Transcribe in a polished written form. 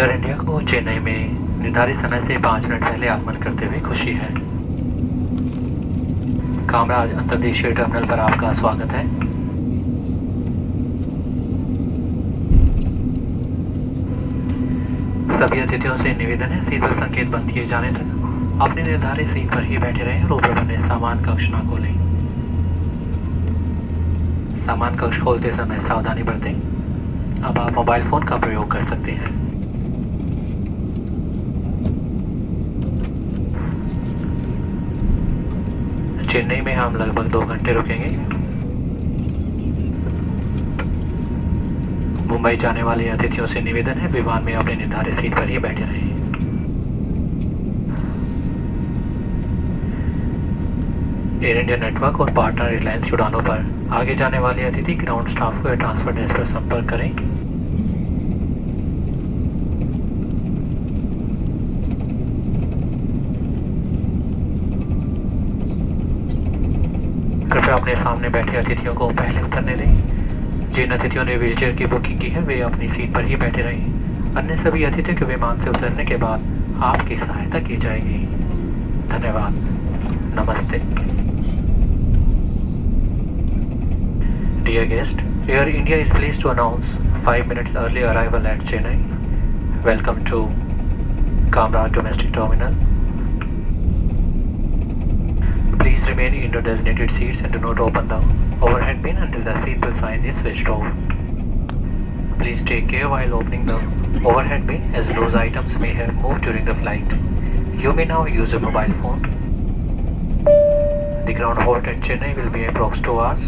Air India को चेन्नई में निर्धारित समय से 5 मिनट पहले आगमन करते हुए खुशी है। कामराज अंतर्देशीय टर्मिनल पर आपका स्वागत है। सभी अतिथियों से निवेदन है, सीट पर संकेत बंद किए जाने तक अपनी निर्धारित सीट पर ही बैठे रहें और ऊपर बने सामान कक्ष न खोलें। सामान कक्ष खोलते समय सावधानी बरतें। अब आप मोबाइल फोन का प्रयोग कर सकते हैं। चेन्नई में हम लगभग 2 घंटे रुकेंगे। मुंबई जाने वाले अतिथियों से निवेदन है, विमान में अपने निर्धारित सीट पर ही बैठे रहें। एयर इंडिया नेटवर्क और पार्टनर एयरलाइंस की उड़ानों पर आगे जाने वाले अतिथि ग्राउंड स्टाफ को या ट्रांसफर डेस्क पर संपर्क करें। कृपया अपने सामने बैठे अतिथियों को पहले उतरने दें। जिन अतिथियों ने व्हीलचेयर की बुकिंग की है वे अपनी सीट पर ही बैठे रहें। अन्य सभी अतिथियों के विमान से उतरने के बाद आपकी सहायता की जाएगी। धन्यवाद। नमस्ते। Dear guest, Air India is pleased to announce 5 minutes early arrival at Chennai. Welcome to Kamraj Domestic Terminal. Please remain in your designated seats and do not open the overhead bin until the seatbelt sign is switched off. Please take care while opening the overhead bin as those items may have moved during the flight. You may now use your mobile phone. The ground halt at Chennai will be approx 2 hours.